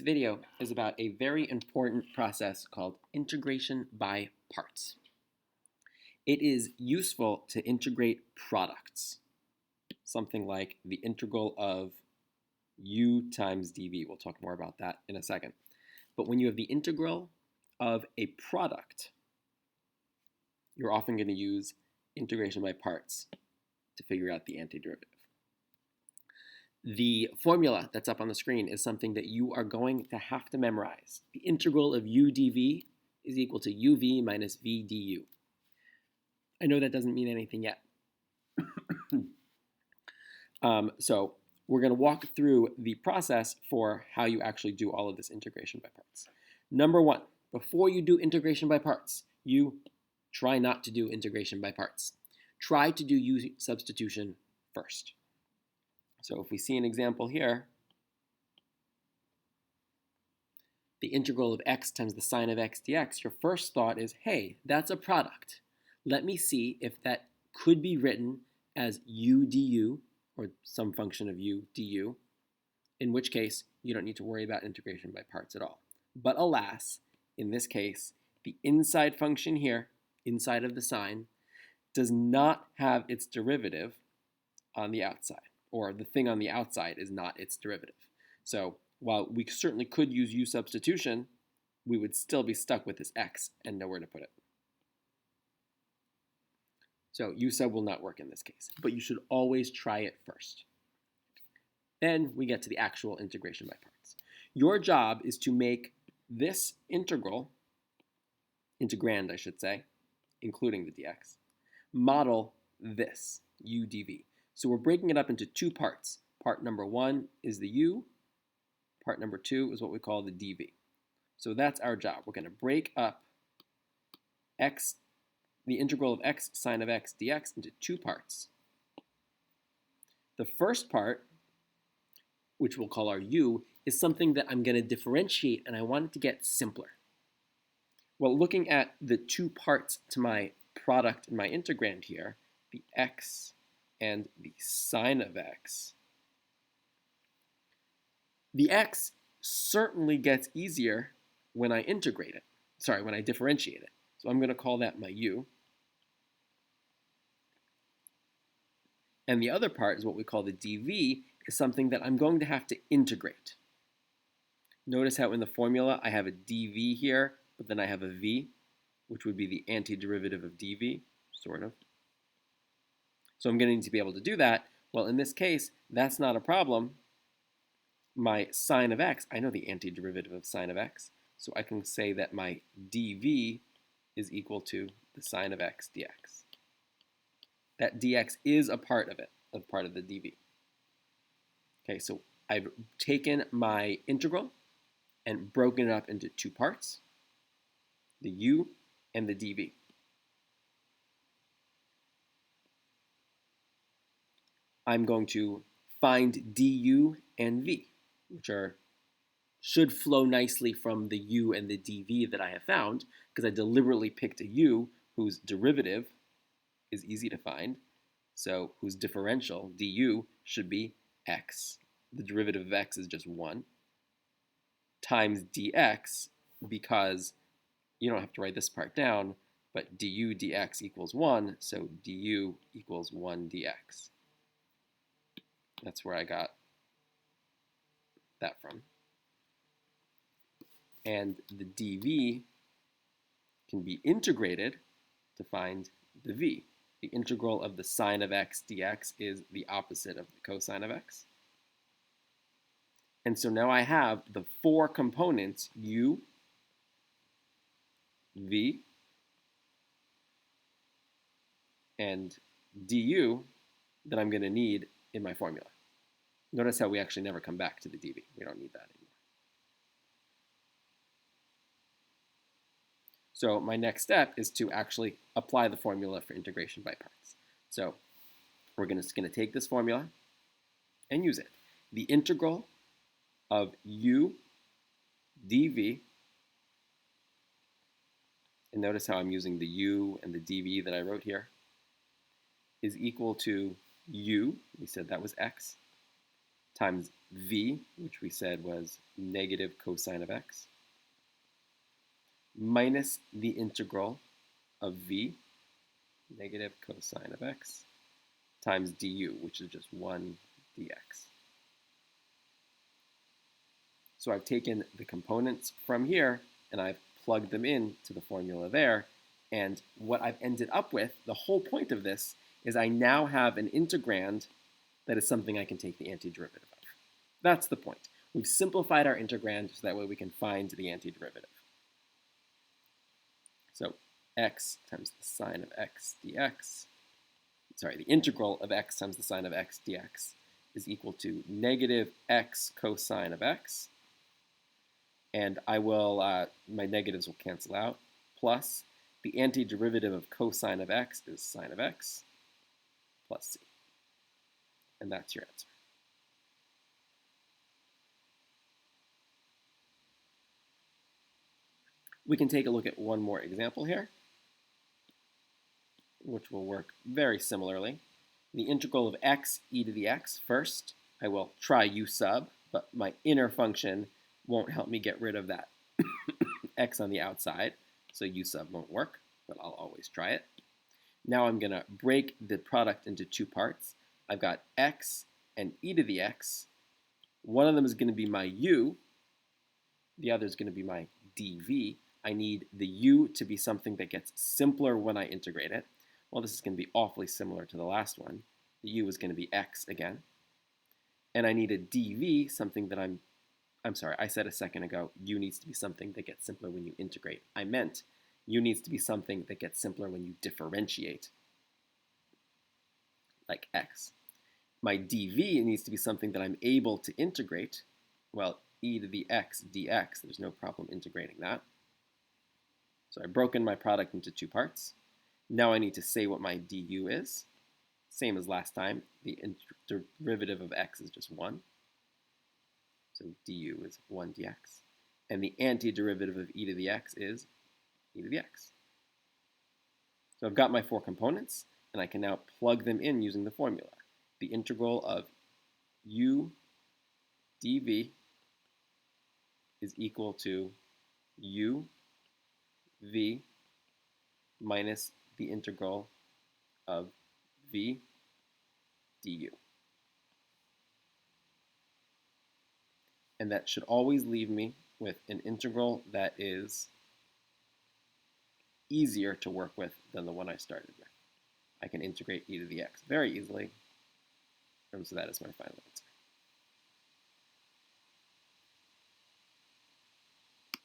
This video is about a very important process called integration by parts. It is useful to integrate products, something like the integral of u times dv. We'll talk more about that in a second. But when you have the integral of a product, you're often going to use integration by parts to figure out the antiderivative. The formula that's up on the screen is something that you are going to have to memorize. The integral of u dv is equal to uv minus v du. I know that doesn't mean anything yet. So we're going to walk through the process for how you actually do all of this integration by parts. Number one, before you do integration by parts, you try not to do integration by parts. Try to do u substitution first. So if we see an example here, the integral of x times the sine of x dx, your first thought is, hey, that's a product. Let me see if that could be written as u du, or some function of u du, in which case you don't need to worry about integration by parts at all. But alas, in this case, the inside function here, inside of the sine, does not have its derivative on the outside, or the thing on the outside is not its derivative. So while we certainly could use u substitution, we would still be stuck with this x and nowhere to put it. So u sub will not work in this case, but you should always try it first. Then we get to the actual integration by parts. Your job is to make this integral, integrand I should say, including the dx, model this, u dv. So we're breaking it up into two parts. Part number one is the u. Part number two is what we call the dv. So that's our job. We're going to break up x, the integral of x sine of x dx, into two parts. The first part, which we'll call our u, is something that I'm going to differentiate, and I want it to get simpler. Well, looking at the two parts to my product in my integrand here, the x and the sine of x, the x certainly gets easier when I integrate it. Sorry, when I differentiate it. So I'm going to call that my u. And the other part is what we call the dv, is something that I'm going to have to integrate. Notice how in the formula I have a dv here, but then I have a v, which would be the antiderivative of dv, sort of. So I'm going to need to be able to do that. Well, in this case, that's not a problem. My sine of x, I know the antiderivative of sine of x, so I can say that my dv is equal to the sine of x dx. That dx is a part of it, a part of the dv. Okay, so I've taken my integral and broken it up into two parts, the u and the dv. I'm going to find du and v, which should flow nicely from the u and the dv that I have found, because I deliberately picked a u whose derivative is easy to find, so whose differential, du, should be x. The derivative of x is just 1, times dx, because you don't have to write this part down, but du dx equals 1, so du equals 1 dx. That's where I got that from. And the dv can be integrated to find the v. The integral of the sine of x dx is the opposite of the cosine of x. And so now I have the four components, u, v, and du, that I'm going to need in my formula. Notice how we actually never come back to the dv. We don't need that anymore. So my next step is to actually apply the formula for integration by parts. So we're just going to take this formula and use it. The integral of u dv, and notice how I'm using the u and the dv that I wrote here, is equal to u, we said that was x, times v, which we said was negative cosine of x, minus the integral of v, negative cosine of x, times du, which is just 1 dx. So I've taken the components from here and I've plugged them in to the formula there. And what I've ended up with, the whole point of this, is I now have an integrand that is something I can take the antiderivative of. That's the point. We've simplified our integrand so that way we can find the antiderivative. So x times the sine of x dx, sorry, the integral of x times the sine of x dx is equal to negative x cosine of x. And I will, my negatives will cancel out, plus the antiderivative of cosine of x is sine of x plus c. And that's your answer. We can take a look at one more example here, which will work very similarly. The integral of x e to the x, first, I will try u sub, but my inner function won't help me get rid of that x on the outside, so u sub won't work, but I'll always try it. Now I'm going to break the product into two parts. I've got x and e to the x. One of them is going to be my u. The other is going to be my dv. I need the u to be something that gets simpler when I integrate it. Well, this is going to be awfully similar to the last one. The u is going to be x again. And I need a dv, something that I'm sorry, I said a second ago, u needs to be something that gets simpler when you integrate. I meant u needs to be something that gets simpler when you differentiate, like x. My dv needs to be something that I'm able to integrate. Well, e to the x dx, there's no problem integrating that. So I've broken my product into two parts. Now I need to say what my du is. Same as last time, the derivative of x is just 1. So du is 1 dx. And the antiderivative of e to the x is e to the x. So I've got my four components, and I can now plug them in using the formula. The integral of u dv is equal to u v minus the integral of v du. And that should always leave me with an integral that is easier to work with than the one I started with. I can integrate e to the x very easily, and so that is my final answer.